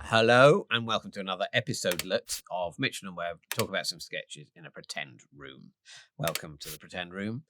Hello and welcome to another episode of Mitchell and Webb, talk about some sketches in a pretend room. Welcome to the pretend room.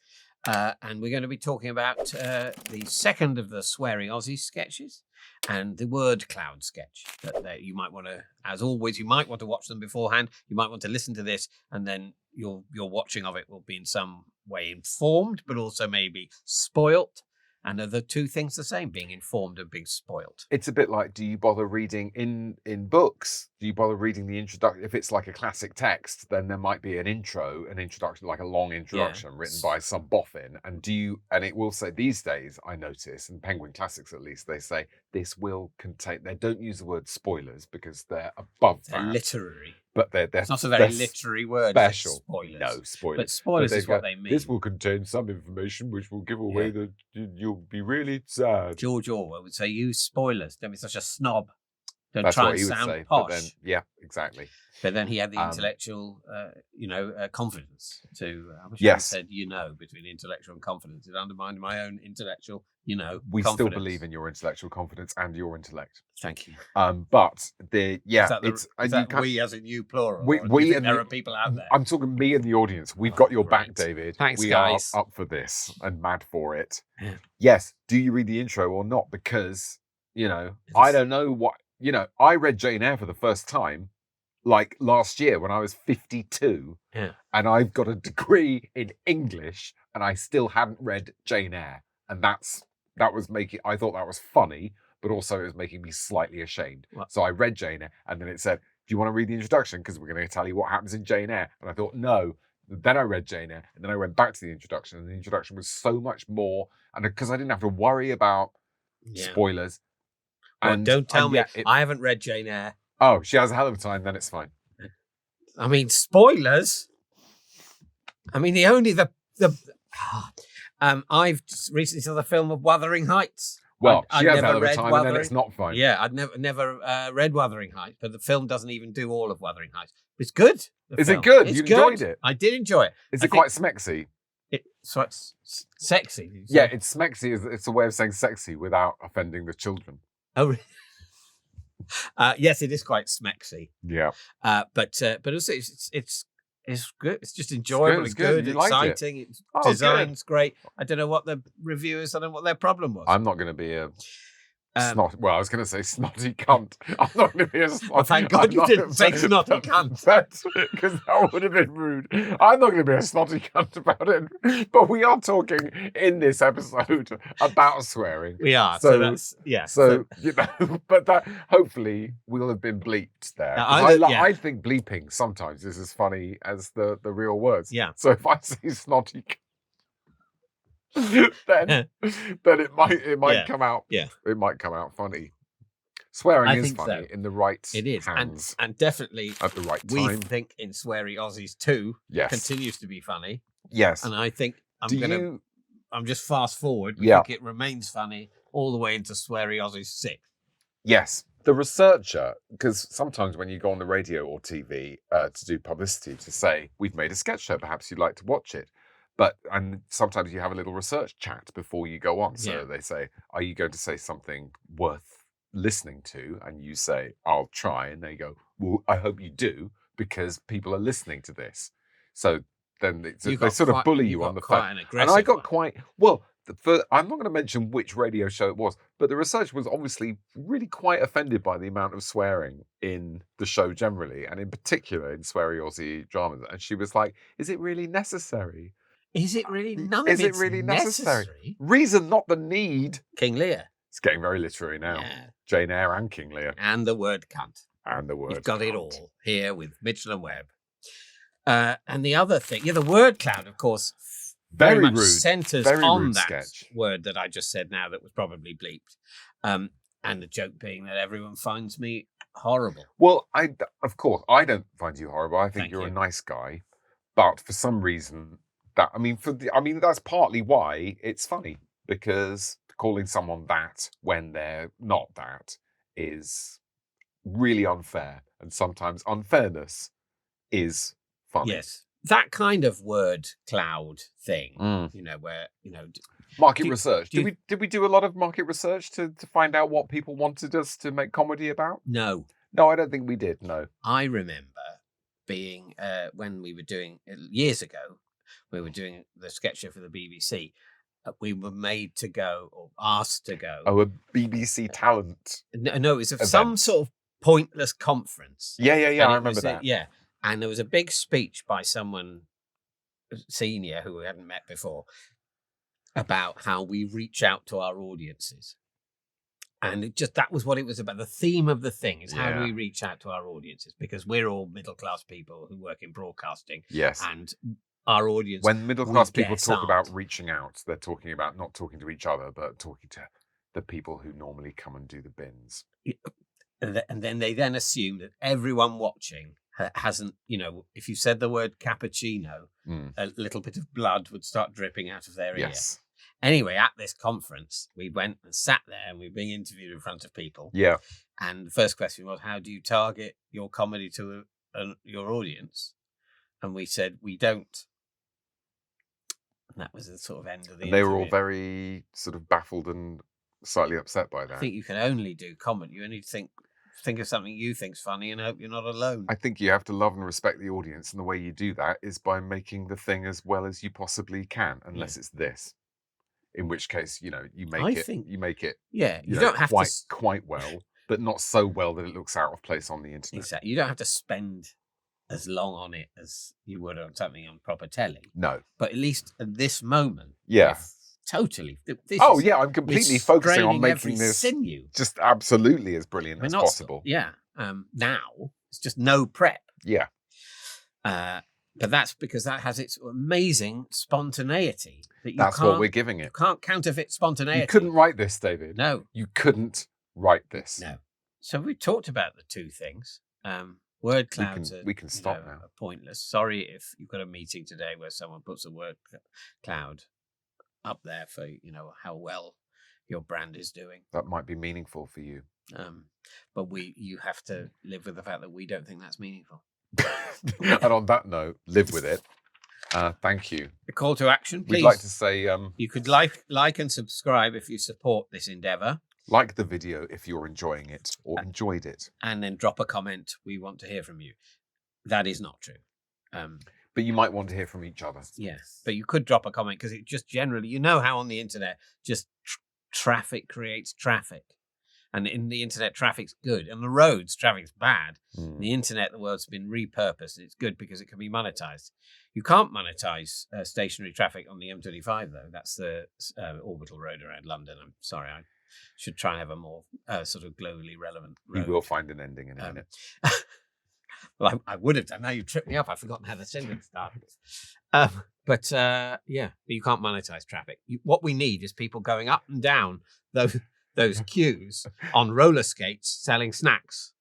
And we're going to be talking about the second of the Sweary Aussies sketches and the Wordcloud sketch. That you might want to, as always, you might want to watch them beforehand. You might want to listen to this, and then your watching of it will be in some way informed, but also maybe spoilt. And are the two things the same, being informed and being spoilt? It's a bit like, do you bother reading in books? Do you bother reading the introduction? If it's like a classic text, then there might be an introduction, like a long introduction written by some boffin. And it will say these days, I notice, in Penguin Classics at least, they say this will contain, they don't use the word spoilers because they're above They're that. literary. But they're it's not a very literary word. Special. Spoilers. No, spoilers. But spoilers is what they mean. This will contain some information which will give away that you'll be really sad. George Orwell would say, use spoilers. Don't be such a snob. Don't That's try what and he would sound say. posh. But then, yeah, exactly. But then he had the intellectual, confidence to. I wish I Yes. said, between intellectual and confidence. It undermined my own intellectual, We confidence. still believe in your intellectual confidence and your intellect. Thank you. But Is that we as in you plural? There are people out there. I'm talking me and the audience. We've got your back, David. Thanks, we guys. are up for this and mad for it. Yeah. Yes. Do you read the intro or not? Because I don't know what. I read Jane Eyre for the first time, like last year when I was 52, and I've got a degree in English, and I still hadn't read Jane Eyre, and I thought that was funny, but also it was making me slightly ashamed. What? So I read Jane Eyre, and then it said, "Do you want to read the introduction? Because we're going to tell you what happens in Jane Eyre." And I thought, no. Then I read Jane Eyre, and then I went back to the introduction, and the introduction was so much more, and because I didn't have to worry about spoilers. Well, don't tell me. I haven't read Jane Eyre. Oh, she has a hell of a time, then it's fine. I mean, spoilers. I mean, I've just recently saw the film of Wuthering Heights. Well, I'd she has a never hell of a read time, and then it's not fine. Yeah, I'd never read Wuthering Heights, but the film doesn't even do all of Wuthering Heights. It's good. Is it good? It's You good. enjoyed it? I did enjoy it. Is it quite smexy? So it's sexy. Yeah, it's smexy. It's a way of saying sexy without offending the children. Oh, really? Yes, it is quite smexy. Yeah. But also it's good. It's just enjoyable. It's good. You liked exciting. it? Design's great. I don't know what the reviewers. I don't know what their problem was. I'm not going to be a snot. Well, I was going to say snotty cunt. I'm not going to be a snotty. Well, thank God you didn't say snotty cunt. Because that would have been rude. I'm not going to be a snotty cunt about it. But we are talking in this episode about swearing. We are. So that's but that hopefully will have been bleeped there. I think bleeping sometimes is as funny as the real words. Yeah. So if I say snotty cunt, then it might come out. Yeah. It might come out funny. Swearing is funny in the right hands. And definitely at the right we time. think in Sweary Aussies 2 continues to be funny. Yes. And I think I'm just fast forward. I think it remains funny all the way into Sweary Aussies 6. Yes. The researcher, because sometimes when you go on the radio or TV to do publicity to say, we've made a sketch show, perhaps you'd like to watch it. And sometimes you have a little research chat before you go on. So they say, are you going to say something worth listening to? And you say, I'll try. And they go, well, I hope you do, because people are listening to this. So then they sort of bully you on the phone. And I got quite, I'm not going to mention which radio show it was, but the researcher was obviously really quite offended by the amount of swearing in the show generally, and in particular in Sweary Aussie dramas. And she was like, is it really necessary? Is it really? Is it really necessary? Reason, not the need. King Lear. It's getting very literary now. Yeah. Jane Eyre and King Lear. And the word cunt. You've got it all here with Mitchell and Webb. And the other thing, the word cloud, of course, very much rude. Centers on that sketch. Word that I just said now that was probably bleeped. And the joke being that everyone finds me horrible. Well, of course, I don't find you horrible. I think you're a nice guy. But for some reason, that's partly why it's funny, because calling someone that when they're not that is really unfair, and sometimes unfairness is funny. Yes, that kind of word cloud thing, where market research. Did we do a lot of market research to find out what people wanted us to make comedy about? No. No, I don't think we did. No. I remember being when we were doing years ago, we were doing the sketch show for the BBC. We were made to go or asked to go. Oh, a BBC talent. No, it was event. some sort of pointless conference. Yeah. And I it remember was, that. Yeah, and there was a big speech by someone senior who we hadn't met before about how we reach out to our audiences. And that was what it was about. The theme of the thing is how do we reach out to our audiences? Because we're all middle-class people who work in broadcasting. Yes. And our audience... When middle-class people talk about reaching out, they're talking about not talking to each other, but talking to the people who normally come and do the bins. And then they then assume that everyone watching hasn't, if you said the word cappuccino, a little bit of blood would start dripping out of their ear. Anyway, at this conference, we went and sat there and we were being interviewed in front of people. Yeah. And the first question was, how do you target your comedy to your audience? And we said, we don't. And that was the sort of end of the interview. They were all very sort of baffled and slightly upset by that. I think you can only do comedy. You only think of something you think's funny and hope you're not alone. I think you have to love and respect the audience. And the way you do that is by making the thing as well as you possibly can, unless it's this. In which case, you make it. Yeah, you don't have quite well, but not so well that it looks out of place on the internet. Exactly. You don't have to spend as long on it as you would on something on proper telly. No. But at least at this moment, totally. I'm completely focusing on making this just absolutely as brilliant as possible. Now it's just no prep. Yeah. But that's because that has its amazing spontaneity. That's what we're giving it. You can't counterfeit spontaneity. You couldn't write this, David. No. You couldn't write this. No. So we talked about the two things. Word clouds we can stop now. Are pointless. Sorry if you've got a meeting today where someone puts a word cloud up there for, how well your brand is doing. That might be meaningful for you. But you have to live with the fact that we don't think that's meaningful. And on that note, live with it. Thank you. A call to action, please. We'd like to say... you could like and subscribe if you support this endeavour. Like the video if you're enjoying it or enjoyed it. And then drop a comment. We want to hear from you. That is not true. But you might want to hear from each other. Yeah, but you could drop a comment because it just generally, how on the internet, just traffic creates traffic. And in the internet, traffic's good. On the roads, traffic's bad. In the internet, the world's been repurposed. It's good because it can be monetized. You can't monetize stationary traffic on the M25, though. That's the orbital road around London. I'm sorry, I should try and have a more sort of globally relevant road. You will find an ending in a minute. Well, I would have done. Now you've tripped me up. I've forgotten how the sentence started. But you can't monetize traffic. What we need is people going up and down those queues on roller skates selling snacks.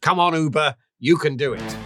Come on, Uber, you can do it.